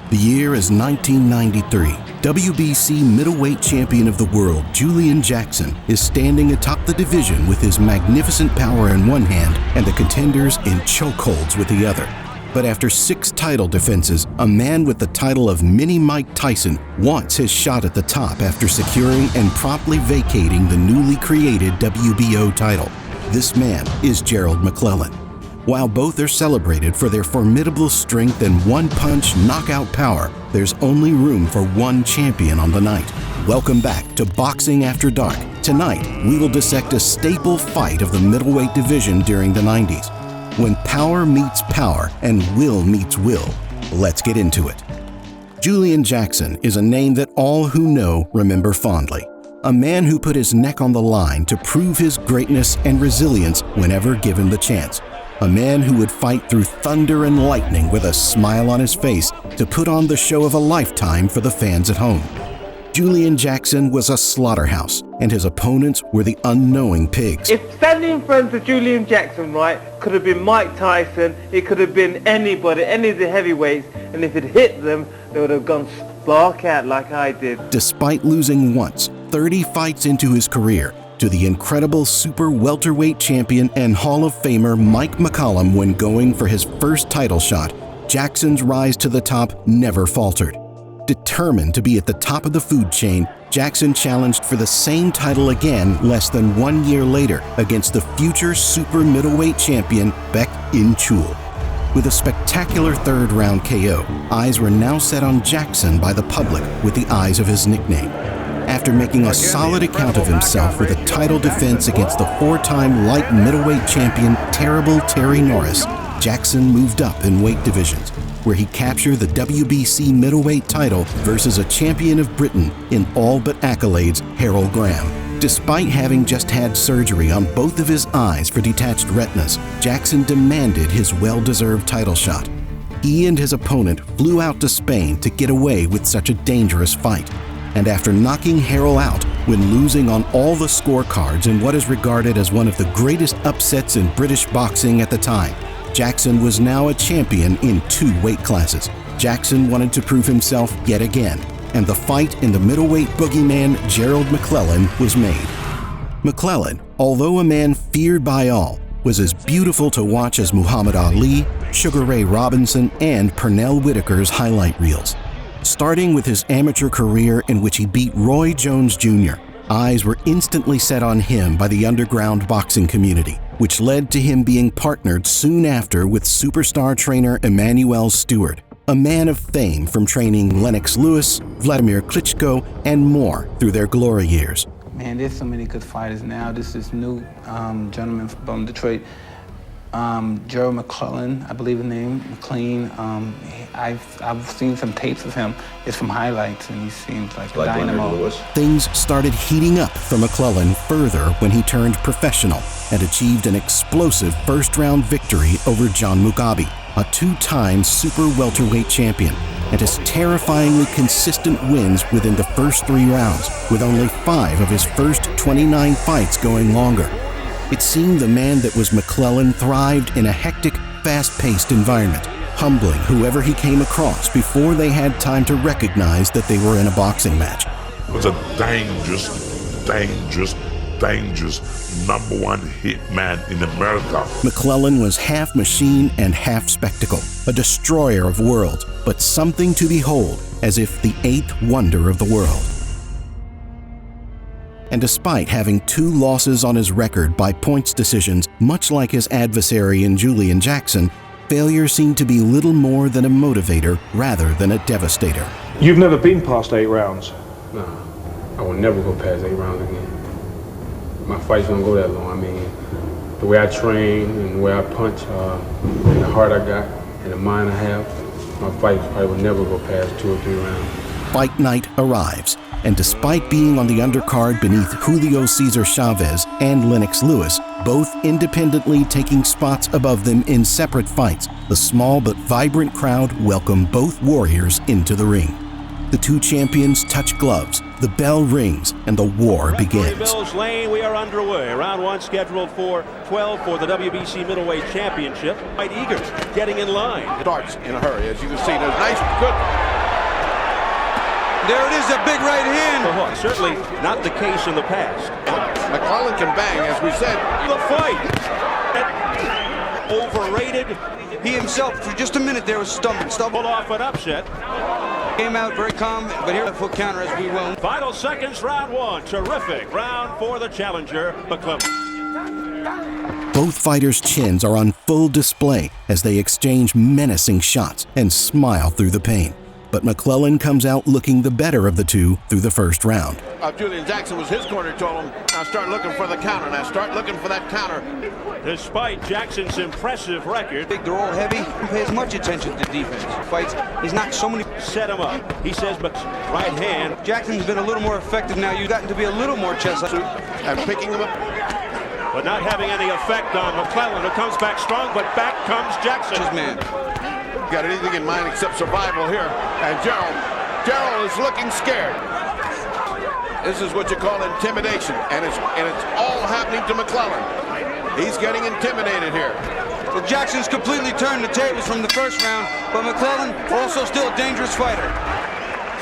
The year is 1993. WBC middleweight champion of the world, Julian Jackson, is standing atop the division with his magnificent power in one hand and the contenders in chokeholds with the other. But after 6 title defenses, a man with the title of Mini Mike Tyson wants his shot at the top after securing and promptly vacating the newly created WBO title. This man is Gerald McClellan. While both are celebrated for their formidable strength and one-punch knockout power, there's only room for one champion on the night. Welcome back to Boxing After Dark. Tonight, we will dissect a staple fight of the middleweight division during the 90s. When power meets power and will meets will, let's get into it. Julian Jackson is a name that all who know remember fondly. A man who put his neck on the line to prove his greatness and resilience whenever given the chance. A man who would fight through thunder and lightning with a smile on his face to put on the show of a lifetime for the fans at home. Julian Jackson was a slaughterhouse, and his opponents were the unknowing pigs. If standing in front of Julian Jackson, right, could have been Mike Tyson, it could have been anybody, any of the heavyweights, and if it hit them, they would have gone spark out like I did. Despite losing once, 30 fights into his career, to the incredible super welterweight champion and Hall of Famer Mike McCollum when going for his first title shot, Jackson's rise to the top never faltered. Determined to be at the top of the food chain, Jackson challenged for the same title again less than 1 year later against the future super middleweight champion Baek In-chul. With a spectacular third-round KO, eyes were now set on Jackson by the public with the eyes of his nickname. After making a solid account of himself with a title defense against the 4-time light middleweight champion Terrible Terry Norris, Jackson moved up in weight divisions, where he captured the WBC middleweight title versus a champion of Britain in all but accolades, Harold Graham. Despite having just had surgery on both of his eyes for detached retinas, Jackson demanded his well-deserved title shot. He and his opponent flew out to Spain to get away with such a dangerous fight. And after knocking Harold out when losing on all the scorecards in what is regarded as one of the greatest upsets in British boxing at the time, Jackson was now a champion in 2 weight classes. Jackson wanted to prove himself yet again, and the fight in the middleweight boogeyman Gerald McClellan was made. McClellan, although a man feared by all, was as beautiful to watch as Muhammad Ali, Sugar Ray Robinson, and Pernell Whitaker's highlight reels. Starting with his amateur career in which he beat Roy Jones Jr., eyes were instantly set on him by the underground boxing community, which led to him being partnered soon after with superstar trainer Emmanuel Stewart, a man of fame from training Lennox Lewis, Vladimir Klitschko, and more through their glory years. Man, there's so many good fighters now. This is new gentleman from Detroit. Gerald McClellan, I believe his name, McLean. I've seen some tapes of him. It's from highlights, and he seems like a dynamo. Things started heating up for McClellan further when he turned professional and achieved an explosive first-round victory over John Mugabe, a 2-time super welterweight champion, and his terrifyingly consistent wins within the first 3 rounds, with only 5 of his first 29 fights going longer. It seemed the man that was McClellan thrived in a hectic, fast-paced environment, humbling whoever he came across before they had time to recognize that they were in a boxing match. It was a dangerous #1 hit man in America. McClellan was half machine and half spectacle, a destroyer of worlds, but something to behold, as if the 8th wonder of the world. And despite having 2 losses on his record by points decisions, much like his adversary in Julian Jackson, failure seemed to be little more than a motivator rather than a devastator. You've never been past 8 rounds? No, I will never go past 8 rounds again. My fights don't go that long. I mean, the way I train and the way I punch, and the heart I got, and the mind I have, my fights probably will never go past 2 or 3 rounds. Fight night arrives, and despite being on the undercard beneath Julio Cesar Chavez and Lennox Lewis, both independently taking spots above them in separate fights, the small but vibrant crowd welcomed both warriors into the ring. The 2 champions touch gloves, the bell rings, and the war begins. Bill's Lane, we are underway. Round 1 scheduled for 12 for the WBC Middleweight Championship. Quite eager, getting in line. Starts in a hurry, as you can see. There's nice, good There it is, a big right hand. Certainly not the case in the past. McClellan can bang, as we said. The fight. Overrated. He himself, for just a minute there, was stumbling. Pull off an upset. Came out very calm, but here a full counter as we will. Final seconds, round one. Terrific round for the challenger, McClellan. Both fighters' chins are on full display as they exchange menacing shots and smile through the pain. But McClellan comes out looking the better of the two through the first round. Julian Jackson was his corner, told him, now start looking for the counter, now start looking for that counter. Despite Jackson's impressive record, They're all heavy. He pays much attention to defense. Fights, he's knocked so many. set him up. He says, but right hand. Jackson's been a little more effective now. You've gotten to be a little more chest. And picking him up. But not having any effect on McClellan, who comes back strong, but back comes Jackson. His man. Got anything in mind except survival here. And Gerald is looking scared. This is what you call intimidation, and it's all happening to McClellan. He's getting intimidated here. Well, Jackson's completely turned the tables from the first round, but McClellan also still a dangerous fighter.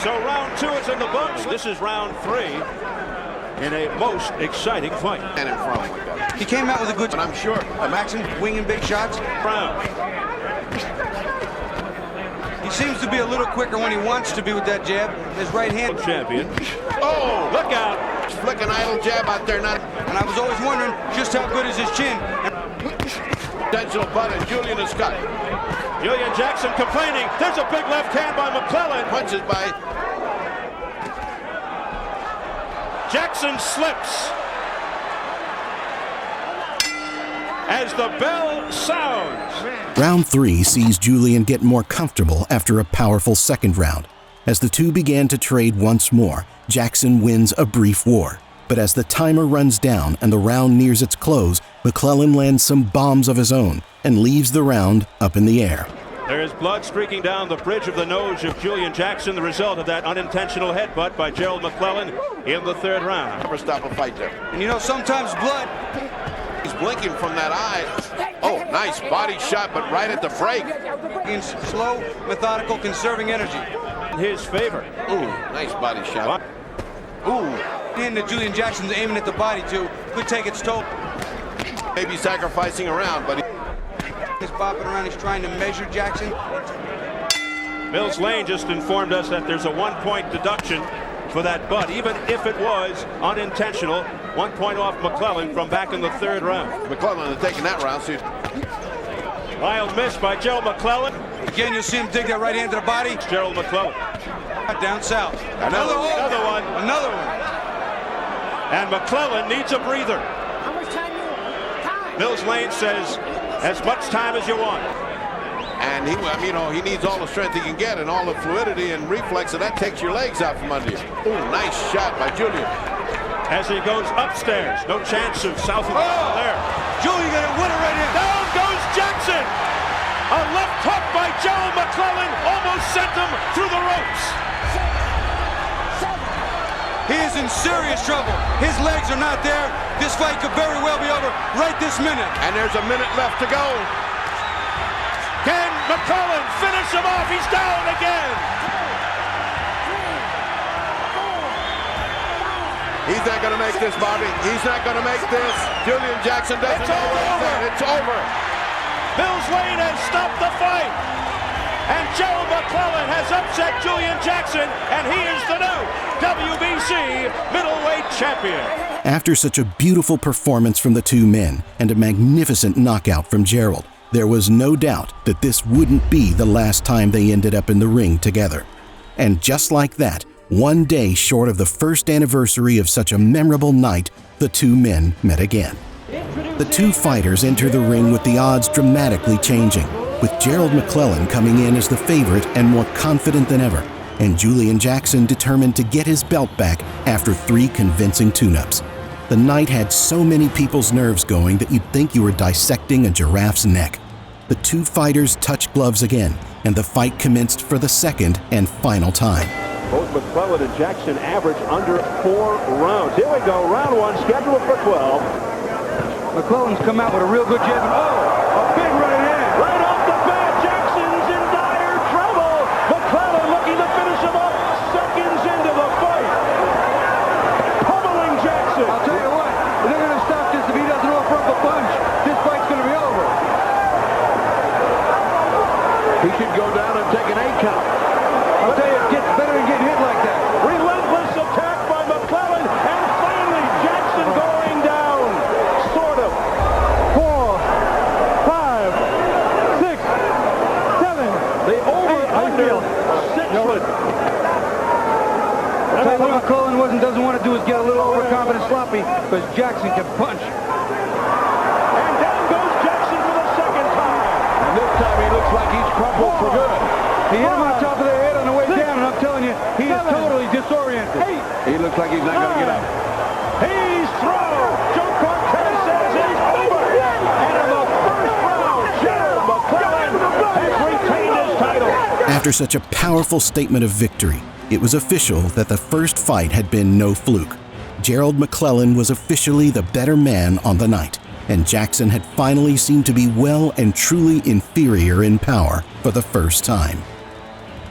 So round two is in the books. This is round three in a most exciting fight. And in front like that. He came out with a good, And I'm sure Jackson winging big shots. Round. He seems to be a little quicker when he wants to be with that jab. His right hand. Champion. Oh, Look out. flicking idle jab out there, not And I was always wondering just how good is his chin. intentional butt, and Julian is cut. Julian Jackson complaining. There's a big left hand by McClellan. Punches by Jackson slips. As the bell sounds. Round three sees Julian get more comfortable after a powerful second round. As the two began to trade once more, Jackson wins a brief war. But as the timer runs down and the round nears its close, McClellan lands some bombs of his own and leaves the round up in the air. There is blood streaking down the bridge of the nose of Julian Jackson, the result of that unintentional headbutt by Gerald McClellan in the third round. never stop a fight there. And you know, sometimes blood. He's blinking from that eye. Oh, nice body shot, but right at the break. In slow, methodical, conserving energy. In his favor. Ooh, nice body shot. Ooh, And that Julian Jackson's aiming at the body too. Could take its toll. maybe sacrificing around, but He's bopping around. He's trying to measure Jackson. Mills Lane just informed us that there's a 1 point deduction for that butt, even if it was unintentional. 1 point off McClellan from back in the third round. McClellan had taken that round. So Wild miss by Gerald McClellan. Again, you'll see him dig that right hand to the body. Gerald McClellan. Down south. Another one. Another one. And McClellan needs a breather. Mills Lane says, as much time as you want. And he needs all the strength he can get and all the fluidity and reflex, and that takes your legs out from under you. Ooh, nice shot by Julian. As he goes upstairs, no chance of south of there. Julian got a winner right here. Down goes Jackson. A left hook by Gerald McClellan almost sent him through the ropes. He is in serious trouble. His legs are not there. This fight could very well be over right this minute. And there's a minute left to go. Can McClellan finish him off? He's down again. He's not going to make this, Bobby. He's not going to make this. Julian Jackson doesn't know what he's done. It's over. Mills Lane has stopped the fight. And Gerald McClellan has upset Julian Jackson, and he is the new WBC middleweight champion. After such a beautiful performance from the two men and a magnificent knockout from Gerald, there was no doubt that this wouldn't be the last time they ended up in the ring together. And just like that, one day short of the first anniversary of such a memorable night, the two men met again. The two fighters enter the ring with the odds dramatically changing, with Gerald McClellan coming in as the favorite and more confident than ever, and Julian Jackson determined to get his belt back after 3 convincing tune-ups. The night had so many people's nerves going that you'd think you were dissecting a giraffe's neck. The two fighters touched gloves again, and the fight commenced for the second and final time. Both McClellan and Jackson average under 4 rounds. Here we go, round 1, scheduled for 12. McClellan's come out with a real good jab. A big right hand. Right off the bat, Jackson's in dire trouble. McClellan looking to finish him off. Seconds in He should go down and take an 8 count. I'll tell you, it gets better than getting hit like that. Relentless attack by McClellan, and finally Jackson going down. Sort of. 4, 5, 6, 7. The over-under 6 foot. I'll tell you what McClellan doesn't want to do is get a little overconfident sloppy, because Jackson can punch. And down goes Jackson for the second time. And this time he looks like he's crumpled for good. He hit him on top of the head on the way down, and I'm telling you, he is totally disoriented. He looks like he's not going to get up. He's through. Joe Cortez says it's over. And in the first round, Gerald McClellan has retained his title. After such a powerful statement of victory, it was official that the first fight had been no fluke. Gerald McClellan was officially the better man on the night, and Jackson had finally seemed to be well and truly inferior in power for the first time.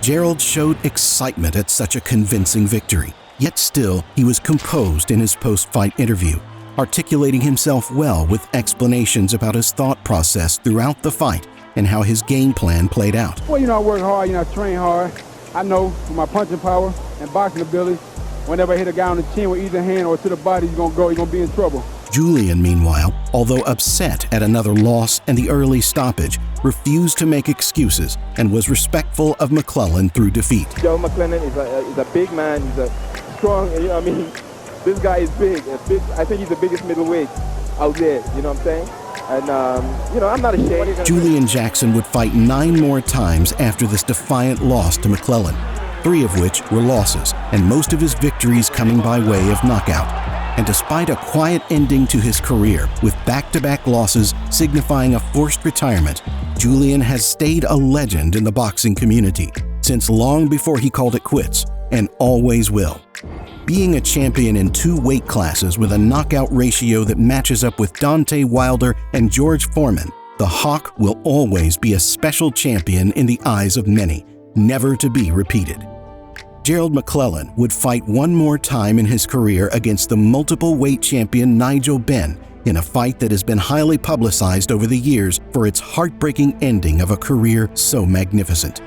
Gerald showed excitement at such a convincing victory, yet still he was composed in his post-fight interview, articulating himself well with explanations about his thought process throughout the fight and how his game plan played out. Well, I work hard, I train hard. I know with my punching power and boxing ability, whenever I hit a guy on the chin with either hand or to the body, he's going to be in trouble. Julian, meanwhile, although upset at another loss and the early stoppage, refused to make excuses and was respectful of McClellan through defeat. Joe McClellan is a big man. He's a strong, this guy is big. I think he's the biggest middleweight out there, you know what I'm saying? And, I'm not ashamed. Julian Jackson would fight 9 more times after this defiant loss to McClellan, 3 of which were losses, and most of his victories coming by way of knockout. And despite a quiet ending to his career, with back-to-back losses signifying a forced retirement, Julian has stayed a legend in the boxing community since long before he called it quits, and always will. Being a champion in 2 weight classes with a knockout ratio that matches up with Deontay Wilder and George Foreman, the Hawk will always be a special champion in the eyes of many, never to be repeated. Gerald McClellan would fight 1 more time in his career against the multiple weight champion Nigel Benn in a fight that has been highly publicized over the years for its heartbreaking ending of a career so magnificent.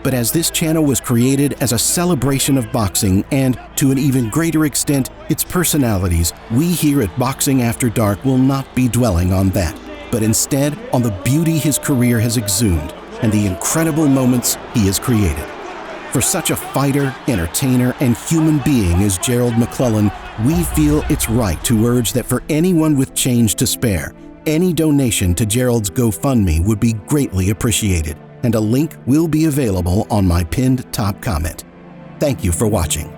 But as this channel was created as a celebration of boxing and, to an even greater extent, its personalities, we here at Boxing After Dark will not be dwelling on that, but instead on the beauty his career has exhumed and the incredible moments he has created. For such a fighter, entertainer, and human being as Gerald McClellan, we feel it's right to urge that for anyone with change to spare, any donation to Gerald's GoFundMe would be greatly appreciated, and a link will be available on my pinned top comment. Thank you for watching.